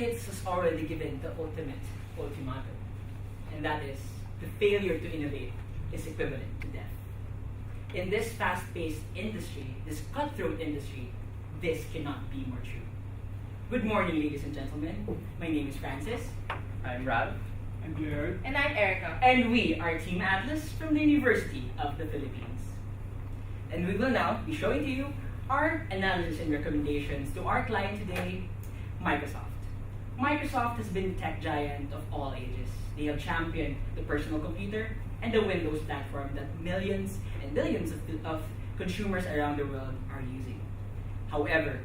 Gates has already given the ultimate ultimatum, and that is the failure to innovate is equivalent to death. In this fast-paced industry, this cutthroat industry, this cannot be more true. Good morning, ladies and gentlemen. My name is Francis. I'm Ralph. I'm Jared. And I'm Erica. And we are Team Atlas from the University of the Philippines. And we will now be showing to you our analysis and recommendations to our client today, Microsoft. Microsoft has been the tech giant of all ages. They have championed the personal computer and the Windows platform that millions and millions of consumers around the world are using. However,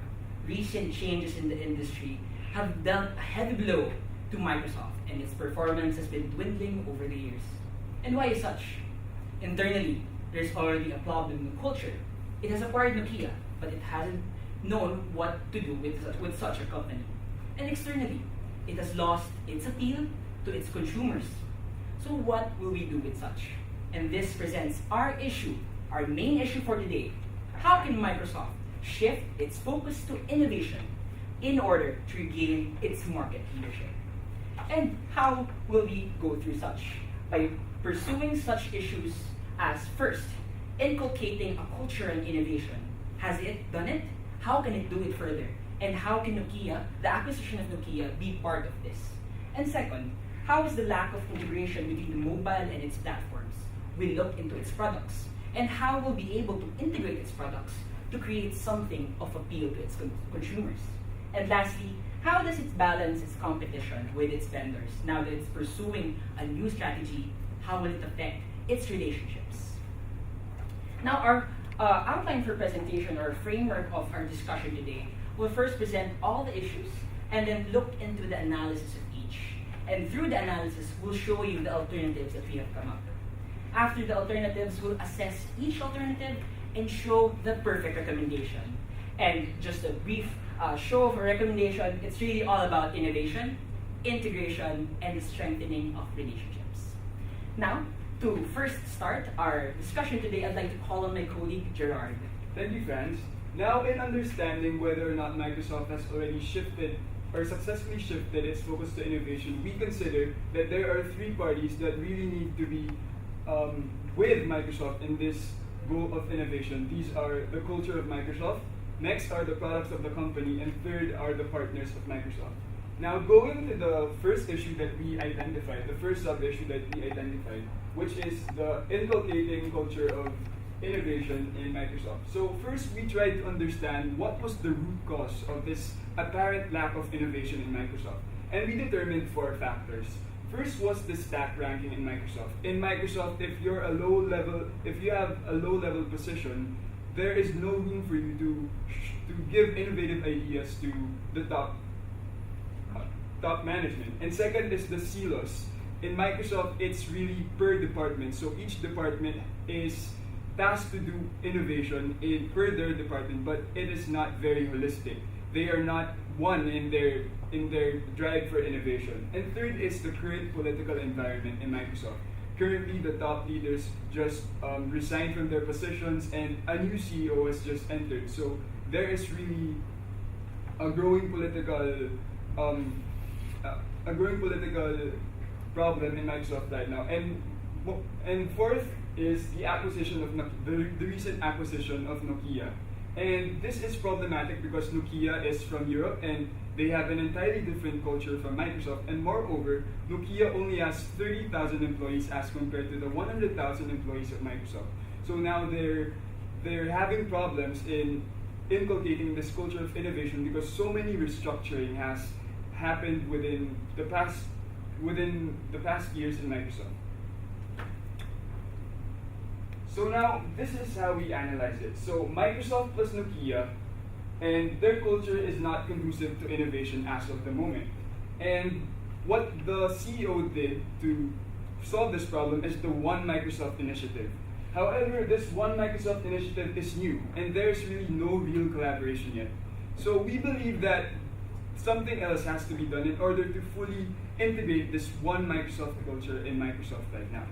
recent changes in the industry have dealt a heavy blow to Microsoft, and its performance has been dwindling over the years. And why is such? Internally, there's already a problem in culture. It has acquired Nokia, but it hasn't known what to do with such a company. And externally, it has lost its appeal to its consumers. So what will we do with such? And this presents our issue, our main issue for today. How can Microsoft shift its focus to innovation in order to regain its market leadership? And how will we go through such? By pursuing such issues as, first, inculcating a culture and innovation. Has it done it? How can it do it further? And how can Nokia, the acquisition of Nokia, be part of this? And second, how is the lack of integration between the mobile and its platforms will look into its products? And how will be able to integrate its products to create something of appeal to its consumers? And lastly, how does it balance its competition with its vendors? Now that it's pursuing a new strategy, how will it affect its relationships? Now, our outline for presentation or framework of our discussion today will first present all the issues and then look into the analysis of each. And through the analysis, we'll show you the alternatives that we have come up with. After the alternatives, we'll assess each alternative and show the perfect recommendation. And just a brief show of a recommendation, it's really all about innovation, integration, and the strengthening of relationships. Now, to first start our discussion today, I'd like to call on my colleague, Gerard. Thank you, Franz. Now, in understanding whether or not Microsoft has already shifted or successfully shifted its focus to innovation, we consider that there are three parties that really need to be with Microsoft in this goal of innovation. These are the culture of Microsoft, next are the products of the company, and third are the partners of Microsoft. Now, going to the first issue that we identified, the first sub-issue that we identified, which is the inculcating culture of innovation in Microsoft. So first, we tried to understand what was the root cause of this apparent lack of innovation in Microsoft. And we determined four factors. First was the stack ranking in Microsoft. In Microsoft, if you have a low-level position, there is no room for you to give innovative ideas to the top management. And second is the silos. In Microsoft, it's really per department. So each department is tasked to do innovation per their department, but it is not very holistic. They are not one in their drive for innovation. And third is the current political environment in Microsoft. Currently, the top leaders just resigned from their positions, and a new CEO has just entered. So there is really a growing political problem in Microsoft right now. And fourth is the acquisition of the recent acquisition of Nokia. And this is problematic because Nokia is from Europe and they have an entirely different culture from Microsoft. And moreover, Nokia only has 30,000 employees as compared to the 100,000 employees of Microsoft. So now they're having problems in inculcating this culture of innovation because so many restructuring has happened within the past years in Microsoft. So now, this is how we analyze it. So Microsoft plus Nokia, and their culture is not conducive to innovation as of the moment. And what the CEO did to solve this problem is the One Microsoft initiative. However, this One Microsoft initiative is new, and there's really no real collaboration yet. So we believe that something else has to be done in order to fully integrate this One Microsoft culture in Microsoft right now.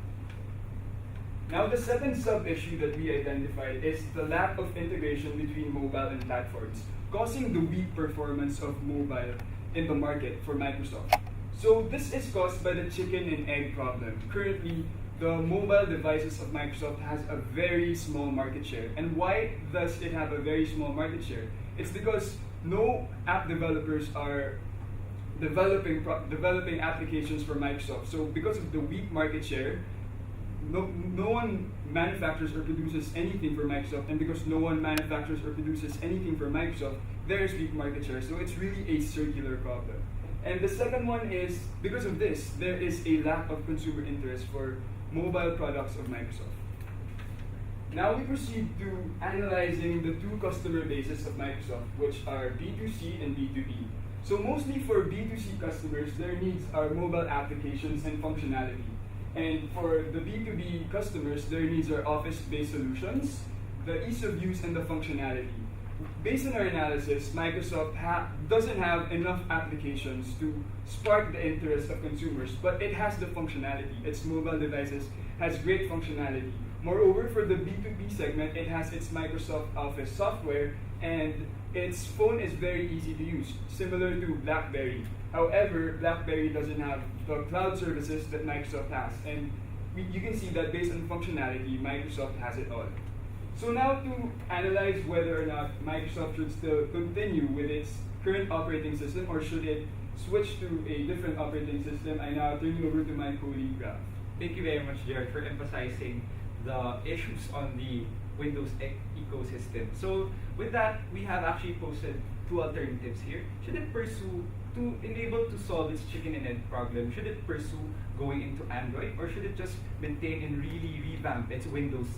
Now, the second sub-issue that we identified is the lack of integration between mobile and platforms, causing the weak performance of mobile in the market for Microsoft. So this is caused by the chicken and egg problem. Currently, the mobile devices of Microsoft has a very small market share. And why does it have a very small market share? It's because no app developers are developing applications for Microsoft. So because of the weak market share, no one manufactures or produces anything for Microsoft, and because no one manufactures or produces anything for Microsoft, there's weak market share. So it's really a circular problem. And the second one is, because of this, there is a lack of consumer interest for mobile products of Microsoft. Now we proceed to analyzing the two customer bases of Microsoft, which are B2C and B2B. So mostly for B2C customers, their needs are mobile applications and functionality. And for the B2B customers, their needs are office-based solutions, the ease of use, and the functionality. Based on our analysis, Microsoft doesn't have enough applications to spark the interest of consumers, but it has the functionality. Its mobile devices has great functionality. Moreover, for the B2B segment, it has its Microsoft Office software, and its phone is very easy to use, similar to BlackBerry. However, BlackBerry doesn't have the cloud services that Microsoft has, and you can see that based on functionality, Microsoft has it all. So now to analyze whether or not Microsoft should still continue with its current operating system or should it switch to a different operating system, I now turn you over to my colleague Ralph. Thank you very much, Jared, for emphasizing the issues on the Windows ecosystem. So with that, we have actually posted two alternatives here. Should it pursue to enable to solve its chicken and egg problem? Should it pursue going into Android, or should it just maintain and really revamp its Windows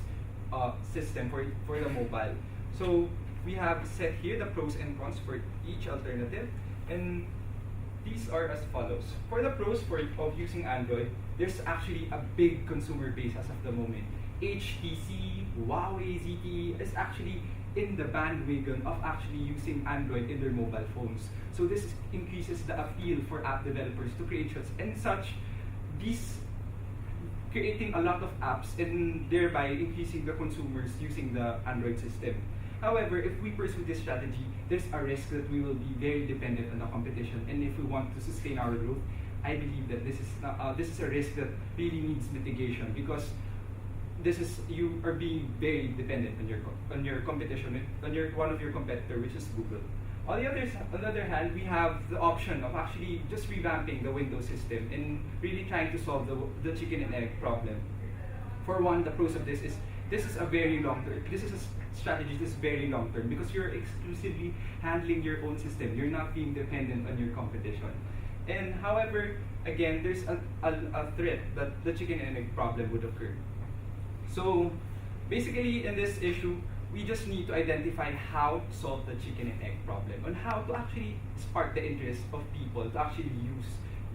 system for the mobile? So we have set here the pros and cons for each alternative, and these are as follows. For the pros of using Android, there's actually a big consumer base as of the moment. HTC, Huawei, ZTE is actually in the bandwagon of actually using Android in their mobile phones. So this increases the appeal for app developers to create such and such. These creating a lot of apps and thereby increasing the consumers using the Android system. However, if we pursue this strategy, there's a risk that we will be very dependent on the competition, and if we want to sustain our growth, I believe that this is a risk that really needs mitigation, because you are being very dependent on your competition, on one of your competitor, which is Google. On the other hand, we have the option of actually just revamping the Windows system and really trying to solve the chicken and egg problem. For one, the pros of this is a very long term. This is a strategy that's very long term, because you're exclusively handling your own system. You're not being dependent on your competition. And however, again, there's a threat that the chicken and egg problem would occur. So basically, in this issue, we just need to identify how to solve the chicken and egg problem, and how to actually spark the interest of people to actually use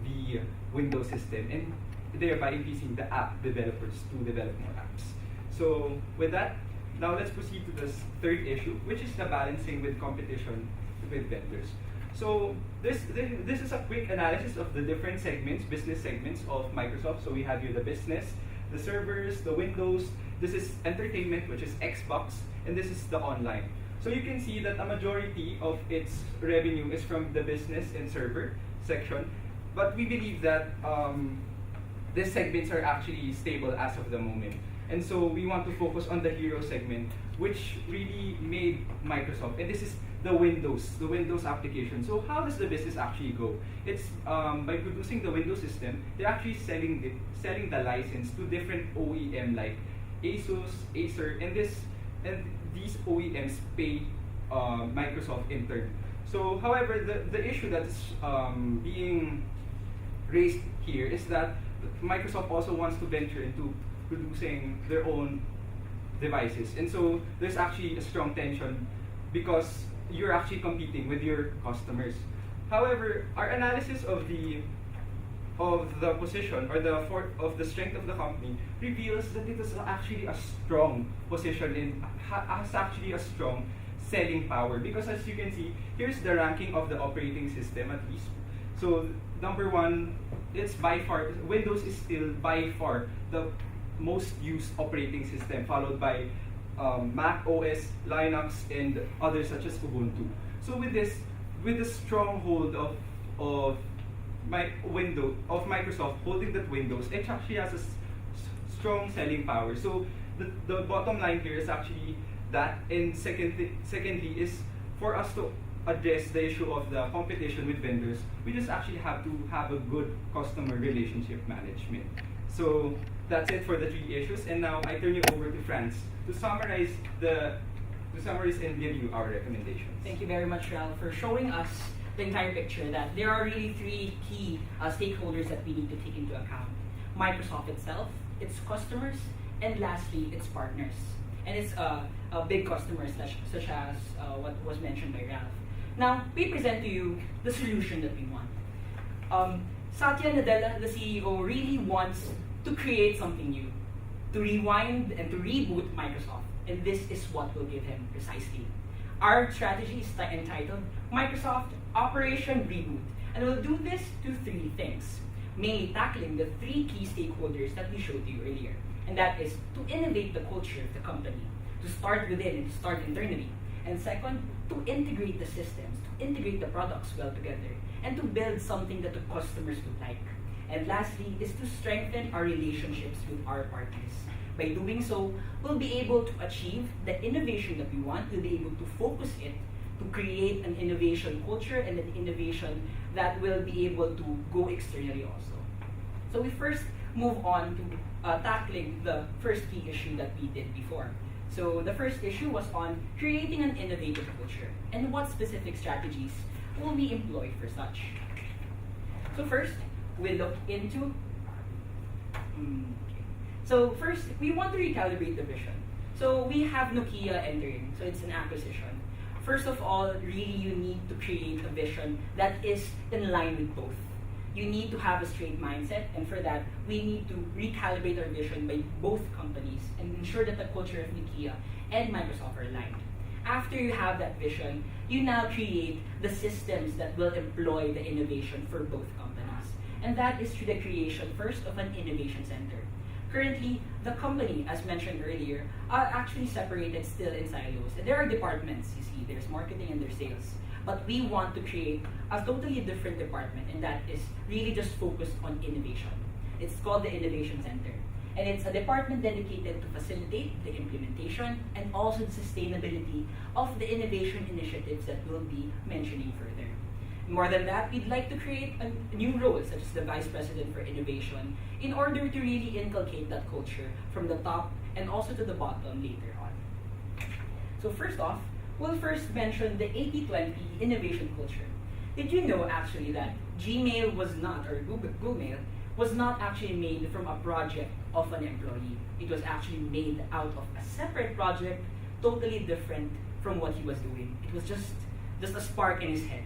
the Windows system, and thereby increasing the app developers to develop more apps. So with that, now let's proceed to this third issue, which is the balancing with competition with vendors. So this is a quick analysis of the different segments, business segments of Microsoft. So we have here the business, the servers, the Windows. This is entertainment, which is Xbox, and this is the online. So you can see that a majority of its revenue is from the business and server section, but we believe that these segments are actually stable as of the moment. And so we want to focus on the hero segment, which really made Microsoft, and this is the Windows application. So how does the business actually go? It's by producing the Windows system, they're actually selling the license to different OEM like Asus, Acer, and these OEMs pay Microsoft in turn. So however, the issue that's being raised here is that Microsoft also wants to venture into producing their own devices, and so there's actually a strong tension because you're actually competing with your customers. However, our analysis of the position or of the strength of the company reveals that it is actually a strong position and has actually a strong selling power, because as you can see, here's the ranking of the operating system at least. So number one, it's by far, Windows is still by far the most used operating system, followed by Mac OS, Linux, and others such as Ubuntu. So with the stronghold of of Microsoft holding that Windows, it actually has a strong selling power. So the bottom line here is actually that, and secondly is for us to address the issue of the competition with vendors, we just actually have to have a good customer relationship management. So that's it for the 3 issues, and now I turn you over to Franz to summarize and give you our recommendations. Thank you very much, Ralph, for showing us the entire picture that there are really 3 key stakeholders that we need to take into account. Microsoft itself, its customers, and lastly, its partners. And it's big customers such as what was mentioned by Ralph. Now, we present to you the solution that we want. Satya Nadella, the CEO, really wants to create something new, to rewind and to reboot Microsoft. And this is what will give him precisely. Our strategy is entitled Microsoft Operation Reboot. And we'll do this to 3 things, mainly tackling the 3 key stakeholders that we showed you earlier. And that is to innovate the culture of the company, to start within and to start internally. And second, to integrate the systems, to integrate the products well together, and to build something that the customers would like. And lastly is to strengthen our relationships with our partners. By doing so, we'll be able to achieve the innovation that we want. We'll be able to focus it to create an innovation culture and an innovation that will be able to go externally also. So we first move on to tackling the first key issue that we did before. So the first issue was on creating an innovative culture and what specific strategies will we employ for such. So first, we look into So first, we want to recalibrate the vision. So we have Nokia entering, so it's an acquisition. First of all, really you need to create a vision that is in line with both. You need to have a straight mindset, and for that, we need to recalibrate our vision by both companies and ensure that the culture of Nokia and Microsoft are aligned. After you have that vision, you now create the systems that will employ the innovation for both companies. And that is through the creation first of an innovation center. Currently, the company, as mentioned earlier, are actually separated still in silos. And there are departments, you see, there's marketing and there's sales. But we want to create a totally different department, and that is really just focused on innovation. It's called the Innovation Center. And it's a department dedicated to facilitate the implementation and also the sustainability of the innovation initiatives that we'll be mentioning further. More than that, we'd like to create a new role, such as the Vice President for Innovation, in order to really inculcate that culture from the top and also to the bottom later on. So first off, we'll first mention the 80-20 innovation culture. Did you know actually that Gmail was not, or Google Mail, was not actually made from a project of an employee? It was actually made out of a separate project, totally different from what he was doing. It was just a spark in his head.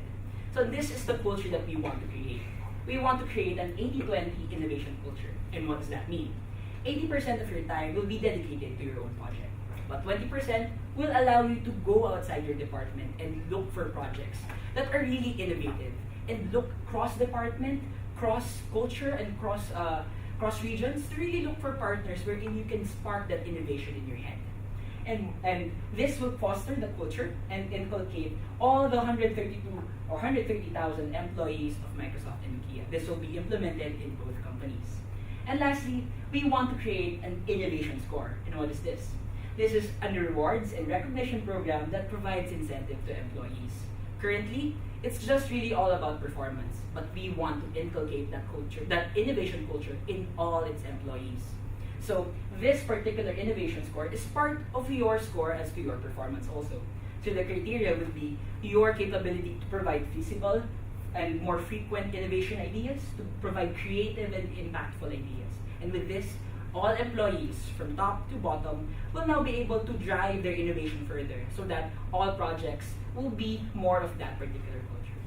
So this is the culture that we want to create. We want to create an 80-20 innovation culture. And what does that mean? 80% of your time will be dedicated to your own project. But 20% will allow you to go outside your department and look for projects that are really innovative and look cross-department, cross-culture, and cross-regions to really look for partners wherein you can spark that innovation in your head. And this will foster the culture and inculcate all the 132 or 130,000 employees of Microsoft and Nokia. This will be implemented in both companies. And lastly, we want to create an innovation score. And what is this? This is a rewards and recognition program that provides incentive to employees. Currently, it's just really all about performance, but we want to inculcate that culture, that innovation culture in all its employees. So this particular innovation score is part of your score as to your performance also. So the criteria would be your capability to provide feasible and more frequent innovation ideas, to provide creative and impactful ideas. And with this, all employees from top to bottom will now be able to drive their innovation further so that all projects will be more of that particular culture.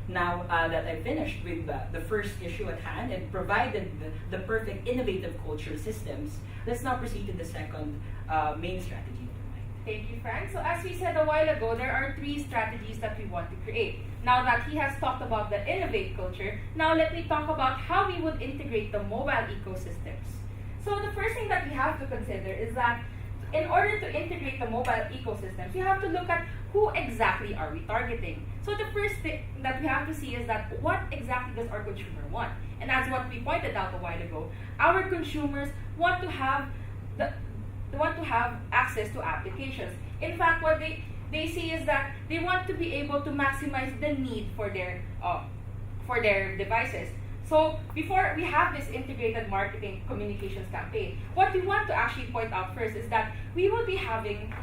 Now that I've finished with the first issue at hand and provided the perfect innovative culture systems, let's now proceed to the second main strategy. Thank you, Frank. So as we said a while ago, there are 3 strategies that we want to create. Now that he has talked about the innovate culture, now let me talk about how we would integrate the mobile ecosystems. So the first thing that we have to consider is that in order to integrate the mobile ecosystems, you have to look at who exactly are we targeting. So the first thing that we have to see is that what exactly does our consumer want? And as what we pointed out a while ago, our consumers want to have access to applications. In fact, what they see is that they want to be able to maximize the need for their devices. So before we have this integrated marketing communications campaign, what we want to actually point out first is that we will be having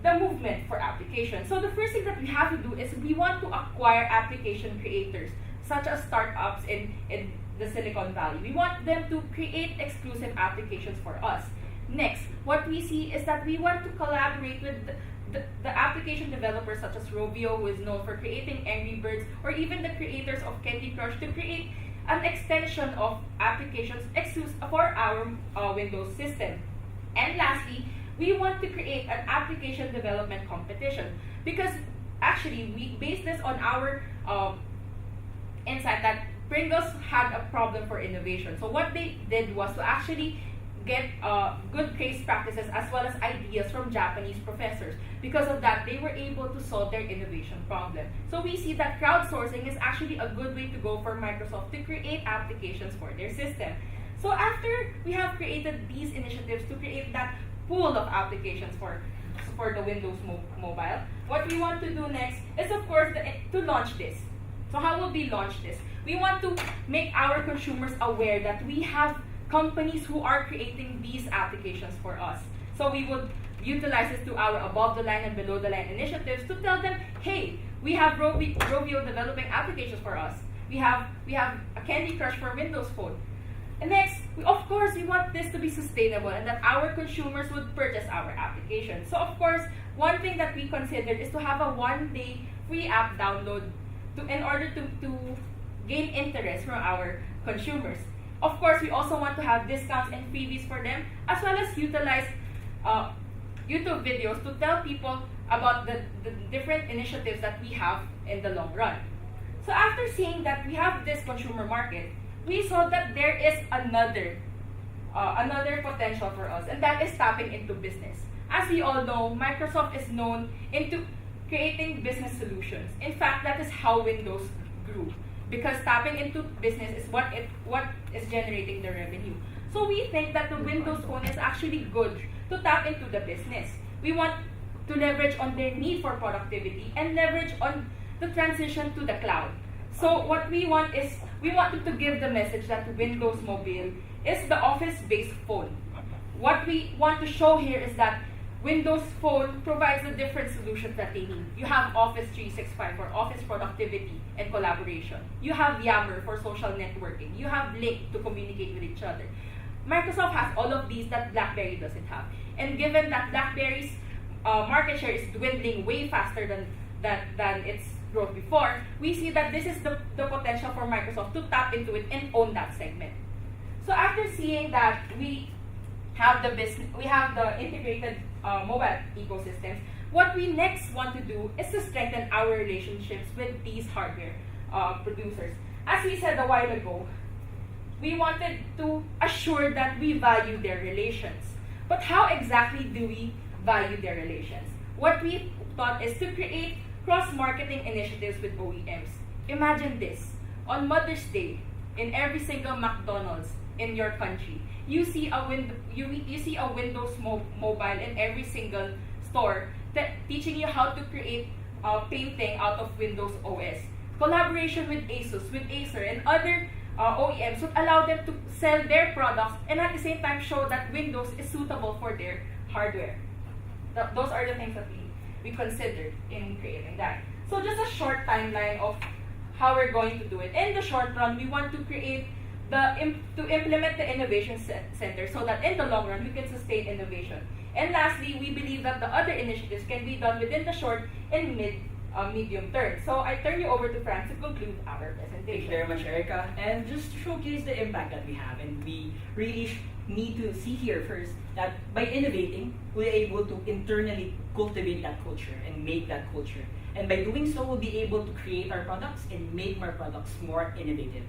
the movement for applications. So the first thing that we have to do is we want to acquire application creators, such as startups in the Silicon Valley. We want them to create exclusive applications for us. Next, what we see is that we want to collaborate with the application developers such as Rovio, who is known for creating Angry Birds, or even the creators of Candy Crush to create an extension of applications exclusive for our Windows system. And lastly, we want to create an application development competition, because actually we base this on our insight that Pringles had a problem for innovation. So what they did was to actually get good case practices as well as ideas from Japanese professors. Because of that, they were able to solve their innovation problem. So we see that crowdsourcing is actually a good way to go for Microsoft to create applications for their system. So after we have created these initiatives to create that pool of applications for the Windows Mobile, what we want to do next is, of course, to launch this. So how will we launch this? We want to make our consumers aware that we have companies who are creating these applications for us. So we would utilize this to our above the line and below the line initiatives to tell them, hey, we have Rovio developing applications for us. We have a Candy Crush for Windows Phone. And next, of course, we want this to be sustainable and that our consumers would purchase our application. So of course, one thing that we considered is to have a one-day free app download in order to gain interest from our consumers. Of course, we also want to have discounts and freebies for them, as well as utilize YouTube videos to tell people about the different initiatives that we have in the long run. So after seeing that we have this consumer market, we saw that there is another potential for us, and that is tapping into business. As we all know, Microsoft is known into creating business solutions. In fact, that is how Windows grew, because tapping into business is what is generating the revenue. So we think that the Windows Phone is actually good to tap into the business. We want to leverage on their need for productivity and leverage on the transition to the cloud. So what we want is, we wanted to give the message that Windows Mobile is the office-based phone. What we want to show here is that Windows Phone provides the different solutions that they need. You have Office 365 for office productivity and collaboration. You have Yammer for social networking. You have Link to communicate with each other. Microsoft has all of these that BlackBerry doesn't have. And given that BlackBerry's market share is dwindling way faster than its growth before, we see that this is the potential for Microsoft to tap into it and own that segment. So after seeing that we have the integrated mobile ecosystems, what we next want to do is to strengthen our relationships with these hardware producers. As we said a while ago, we wanted to assure that we value their relations. But how exactly do we value their relations? What we thought is to create cross-marketing initiatives with OEMs. Imagine this. On Mother's Day, in every single McDonald's in your country, you see a Windows Mobile in every single store teaching you how to create painting out of Windows OS. Collaboration with Asus, with Acer, and other OEMs would allow them to sell their products and at the same time show that Windows is suitable for their hardware. Those are the things that we considered in creating that. So just a short timeline of how we're going to do it. In the short run, we want to create to implement the innovation center so that in the long run we can sustain innovation. And lastly, we believe that the other initiatives can be done within the short and medium term. So I turn you over to Franz to conclude our presentation. Thank you very much, Erica. And just to showcase the impact that we have, and we really need to see here first that by innovating, we're able to internally cultivate that culture and make that culture. And by doing so, we'll be able to create our products and make our products more innovative.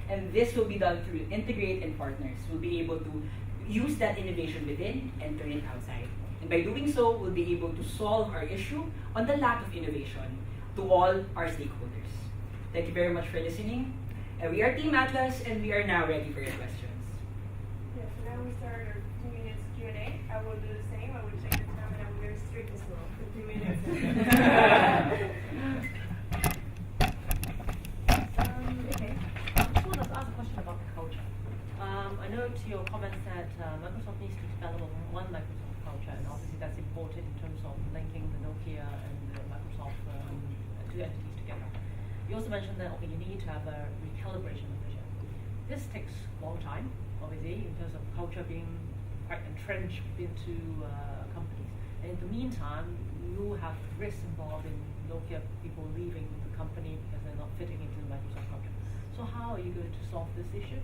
And this will be done through integrate and partners. We'll be able to use that innovation within and turn it outside. And by doing so, we'll be able to solve our issue on the lack of innovation to all our stakeholders. Thank you very much for listening. And we are Team Atlas, and we are now ready for your questions. Yes, so now we start our 2 minutes Q&A. I will do the same. I will check the time and I'm very strict as well for 2 minutes. Okay. I just wanted to ask a question about the culture. I note your comments that Microsoft needs to develop one Microsoft culture, and obviously that's important in terms of linking the Nokia and the Microsoft two entities together. You also mentioned that you need to have a recalibration vision. This takes a long time, obviously, in terms of culture being quite entrenched into companies. And in the meantime, you have risks involved in Nokia people leaving the company because they're not fitting into the Microsoft culture. So how are you going to solve this issue?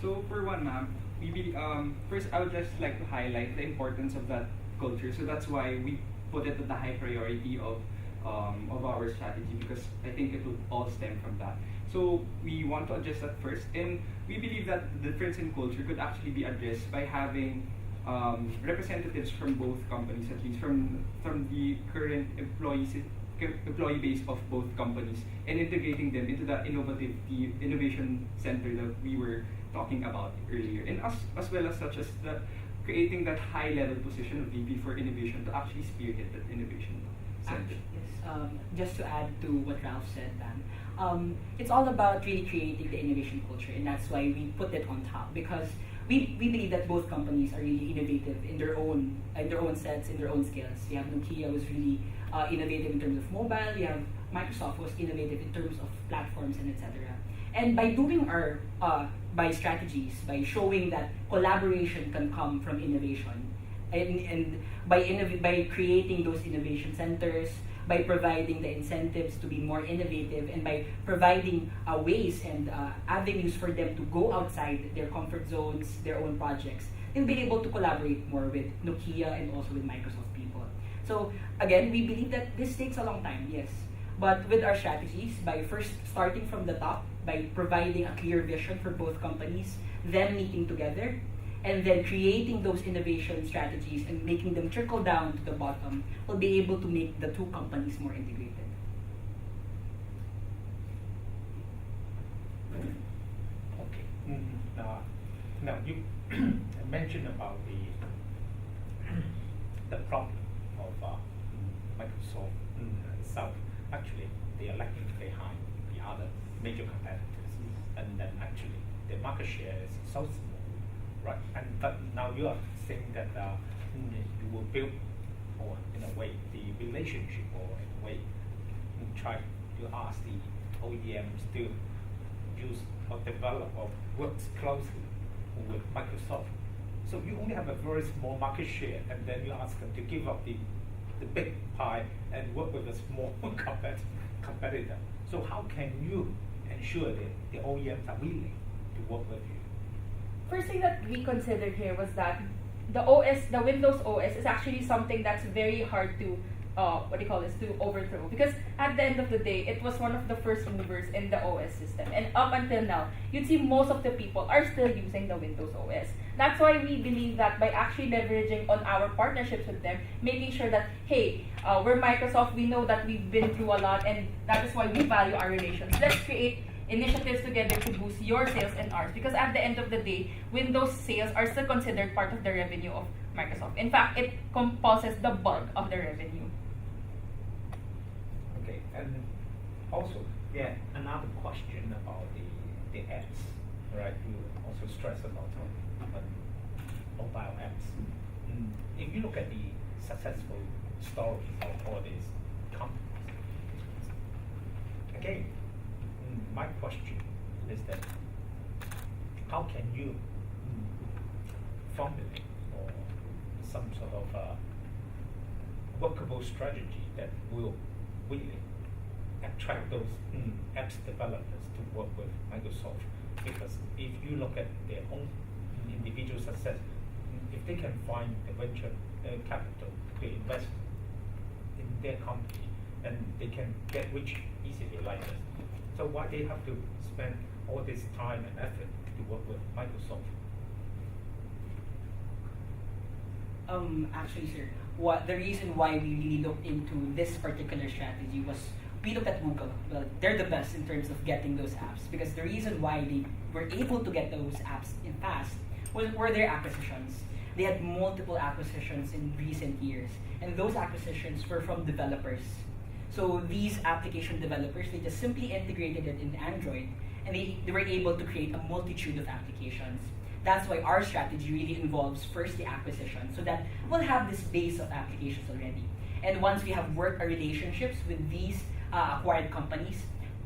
So for one, ma'am, first I would just like to highlight the importance of that culture. So that's why we put it at the high priority of our strategy, because I think it will all stem from that. So we want to address that first, and we believe that the difference in culture could actually be addressed by having representatives from both companies, at least from the current employee base of both companies, and integrating them into the innovation center that we were talking about earlier, and as well as such as creating that high level position of VP for innovation to actually spearhead that innovation center. Yes, just to add to what Ralph said, Dan, it's all about really creating the innovation culture, and that's why we put it on top, because we believe that both companies are really innovative in their own sets, in their own skills. We have Nokia was really innovative in terms of mobile. We have Microsoft was innovative in terms of platforms and etc. And by doing our by strategies, by showing that collaboration can come from innovation, and by creating those innovation centers, by providing the incentives to be more innovative, and by providing ways and avenues for them to go outside their comfort zones, their own projects, they'll be able to collaborate more with Nokia and also with Microsoft people. So again, we believe that this takes a long time, yes. But with our strategies, by first starting from the top, by providing a clear vision for both companies, them meeting together, and then creating those innovation strategies and making them trickle down to the bottom, will be able to make the two companies more integrated. Okay. Now you mentioned about the problem of Microsoft itself. Actually, they are lagging behind the other major competitors, and then actually the market share is so small, right? But now you are saying that you will build, or in a way, the relationship, or in a way, try to ask the OEMs to use or develop or work closely with Microsoft. So you only have a very small market share, and then you ask them to give up the big pie and work with a small competitor. So how can you ensure that the OEMs are willing to work with you? First thing that we considered here was that the Windows OS is actually something that's very hard to to overthrow, because at the end of the day, it was one of the first movers in the OS system, and up until now, you'd see most of the people are still using the Windows OS. That's why we believe that by actually leveraging on our partnerships with them, making sure that, hey, we're Microsoft, we know that we've been through a lot, and that is why we value our relations. Let's create initiatives together to boost your sales and ours, because at the end of the day, Windows sales are still considered part of the revenue of Microsoft. In fact, it composes the bulk of the revenue. Okay, and also, another question about the apps, right? You also stress about mobile apps. If you look at the successful stories of all these companies, again, my question is that how can you formulate or some sort of workable strategy that will really attract those apps developers to work with Microsoft? Because if you look at their own individual success, if they can find the venture capital to invest in their company, and they can get rich easily like this, so why they have to spend all this time and effort to work with Microsoft? Actually, sir, what the reason why we really looked into this particular strategy was we looked at Google. Well, they're the best in terms of getting those apps because the reason why they were able to get those apps in fast were their acquisitions. They had multiple acquisitions in recent years, and those acquisitions were from developers. So these application developers, they just simply integrated it in Android, and they were able to create a multitude of applications. That's why our strategy really involves first the acquisition, so that we'll have this base of applications already. And once we have worked our relationships with these acquired companies,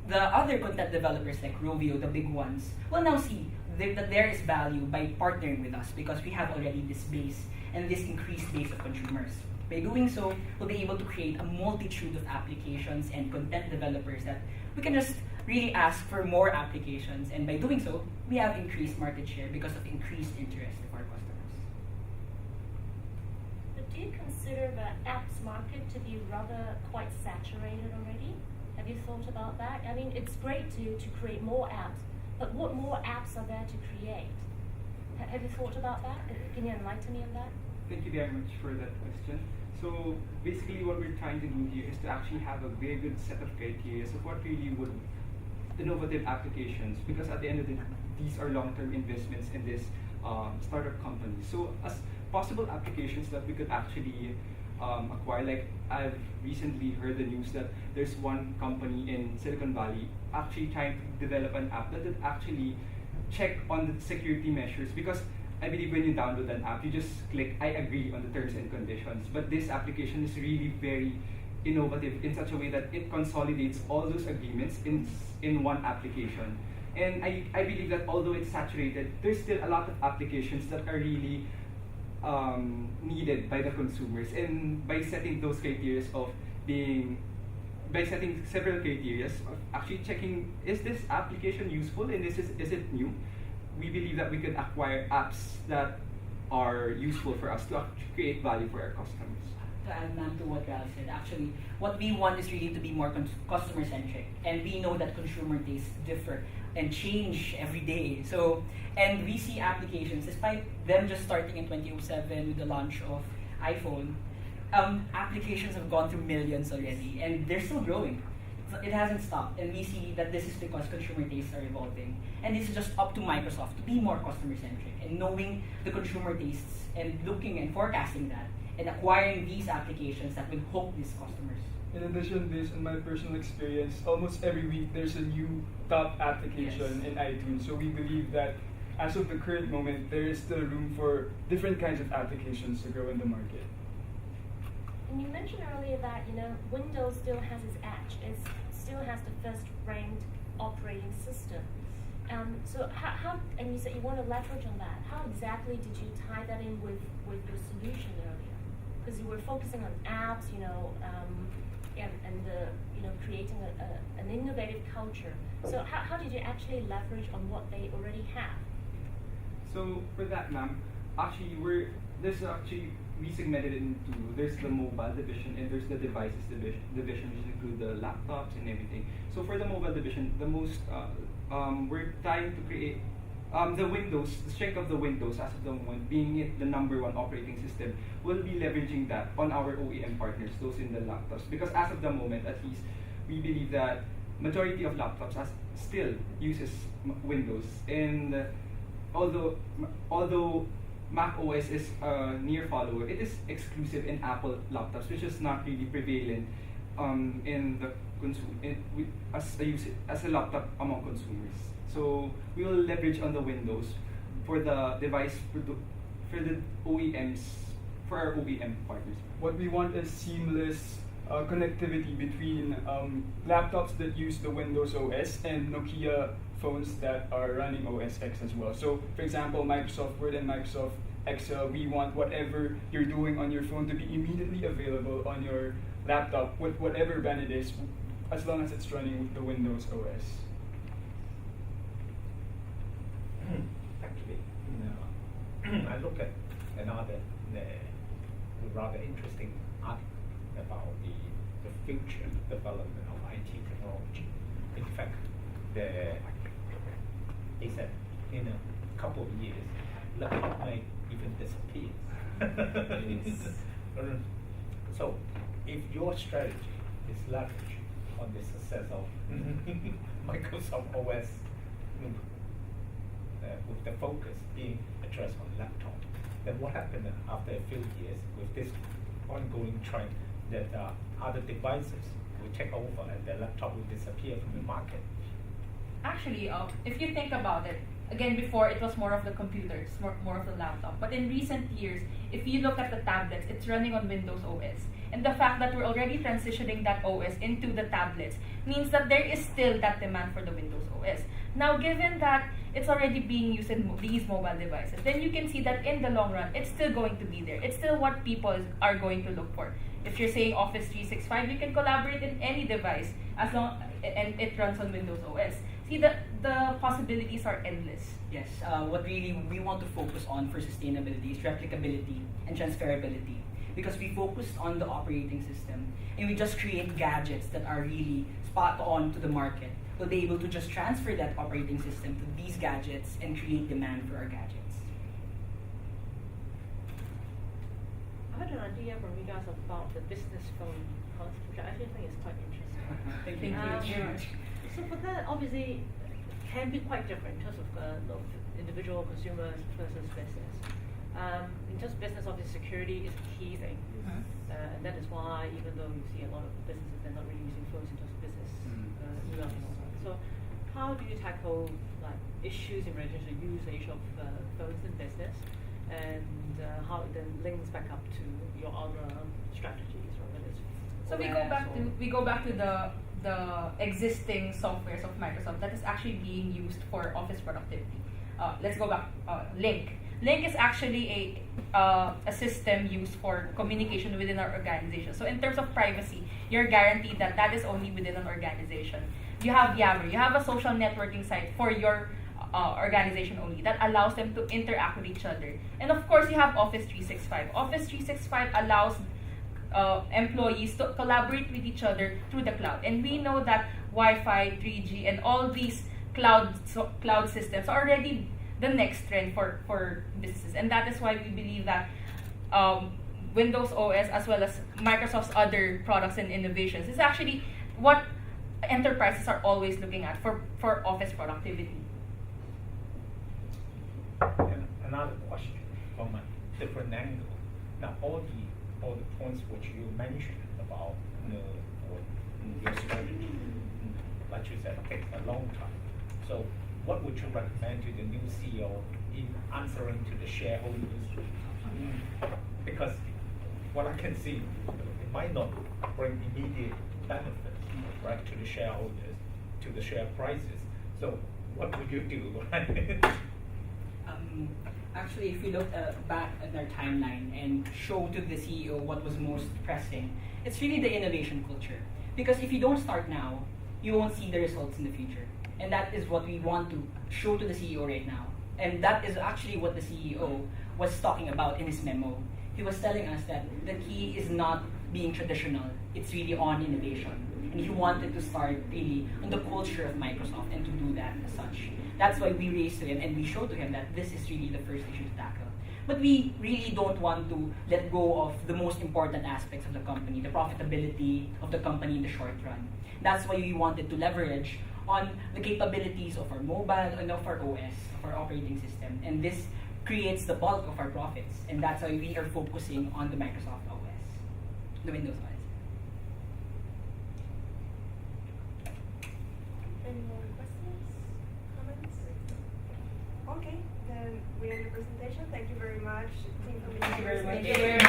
the other content developers like Rovio, the big ones, will now see that there is value by partnering with us because we have already this base and this increased base of consumers. By doing so, we'll be able to create a multitude of applications and content developers that we can just really ask for more applications, and by doing so, we have increased market share because of increased interest of our customers. But do you consider the apps market to be rather quite saturated already? Have you thought about that? I mean, it's great to create more apps, but what more apps are there to create? Have you thought about that? Can you enlighten me on that? Thank you very much for that question. So basically what we're trying to do here is to actually have a very good set of criteria of what really would innovative applications, because at the end of the day, these are long-term investments in this startup company. So as possible applications that we could actually acquire, like I've recently heard the news that there's one company in Silicon Valley actually trying to develop an app that would actually check on the security measures, because I believe when you download an app, you just click I agree on the terms and conditions. But this application is really very innovative in such a way that it consolidates all those agreements in one application. And I believe that although it's saturated, there's still a lot of applications that are really needed by the consumers. And by setting those criteria by setting several criteria of actually checking, is this application useful and is it new? We believe that we could acquire apps that are useful for us to actually create value for our customers. To add on to what Ralph said, actually, what we want is really to be more customer-centric. And we know that consumer tastes differ and change every day. So, and we see applications, despite them just starting in 2007 with the launch of iPhone, applications have gone through millions already, and they're still growing. It hasn't stopped, and we see that this is because consumer tastes are evolving. And it's just up to Microsoft to be more customer-centric and knowing the consumer tastes and looking and forecasting that and acquiring these applications that will hook these customers. In addition, based on my personal experience, almost every week there's a new top application in iTunes. So we believe that as of the current moment, there is still room for different kinds of applications to grow in the market. And you mentioned earlier that Windows still has its edge. It still has the first-ranked operating system. So how and you said you want to leverage on that. How exactly did you tie that in with your solution earlier? Because you were focusing on apps, and creating an innovative culture. So how did you actually leverage on what they already have? So for that, ma'am, actually we segmented it into, there's the mobile division and there's the devices division, which include the laptops and everything. So for the mobile division, the most we're trying to create the Windows, the strength of the Windows as of the moment, being it the #1 operating system, we'll be leveraging that on our OEM partners, those in the laptops. Because as of the moment, at least, we believe that majority of laptops still uses Windows. And although Mac OS is a near follower, it is exclusive in Apple laptops, which is not really prevalent in the as a laptop among consumers. So we will leverage on the Windows for the device for the OEMs, for our OEM partners. What we want is seamless connectivity between laptops that use the Windows OS and Nokia phones that are running OS X as well. So, for example, Microsoft Word and Microsoft Excel, we want whatever you're doing on your phone to be immediately available on your laptop with whatever brand it is, as long as it's running with the Windows OS. Actually, I look at another rather interesting article about the future development of IT technology. In fact, they said in a couple of years, the even disappears. So, if your strategy is leveraged on the success of Microsoft OS, with the focus being addressed on laptop, then what happened after a few years with this ongoing trend that other devices will take over and the laptop will disappear from the market? Actually, if you think about it, again, before it was more of the computers, more of the laptop. But in recent years, if you look at the tablets, it's running on Windows OS. And the fact that we're already transitioning that OS into the tablets means that there is still that demand for the Windows OS. Now, given that it's already being used in these mobile devices, then you can see that in the long run, it's still going to be there. It's still what people are going to look for. If you're saying Office 365, you can collaborate in any device as long and it runs on Windows OS. See, the possibilities are endless. Yes, what really we want to focus on for sustainability is replicability and transferability. Because we focused on the operating system and we just create gadgets that are really spot on to the market. We'll be able to just transfer that operating system to these gadgets and create demand for our gadgets. I had an idea from you guys about the business phone concept, which I actually think is quite interesting. Thank you very much. So for that, obviously, can be quite different in terms of individual consumers versus business. In terms of business, obviously, security is a key thing. And that is why, even though you see a lot of businesses, they're not really using phones in terms of business email and all that. So how do you tackle like issues in relation to usage of phones in business, and how it then links back up to your other strategies, or whether it's So we go back to the existing softwares of Microsoft that is actually being used for office productivity. Let's go back. Link. Link is actually a system used for communication within our organization. So in terms of privacy, you're guaranteed that that is only within an organization. You have Yammer. You have a social networking site for your organization only that allows them to interact with each other. And of course, you have Office 365. Office 365 allows employees to collaborate with each other through the cloud. And we know that Wi-Fi, 3G, and all these cloud systems are already the next trend for businesses. And that is why we believe that Windows OS, as well as Microsoft's other products and innovations, is actually what enterprises are always looking at for office productivity. And another question from a different angle. Now, all the points which you mentioned about your strategy, like you said, takes a long time. So, what would you recommend to the new CEO in answering to the shareholders? Because what I can see, it might not bring immediate benefits, right, to the shareholders, to the share prices. So, what would you do? Actually, if you look back at our timeline and show to the CEO what was most pressing, it's really the innovation culture. Because if you don't start now, you won't see the results in the future. And that is what we want to show to the CEO right now. And that is actually what the CEO was talking about in his memo. He was telling us that the key is not being traditional, it's really on innovation. And he wanted to start really on the culture of Microsoft and to do that as such. That's why we raised to him and we showed to him that this is really the first issue to tackle. But we really don't want to let go of the most important aspects of the company, the profitability of the company in the short run. That's why we wanted to leverage on the capabilities of our mobile and of our OS, of our operating system. And this creates the bulk of our profits. And that's why we are focusing on the Microsoft OS, the Windows OS. Any more questions? Comments? Okay, then we end the presentation. Thank you very much, team from Thank you very much. Thank you very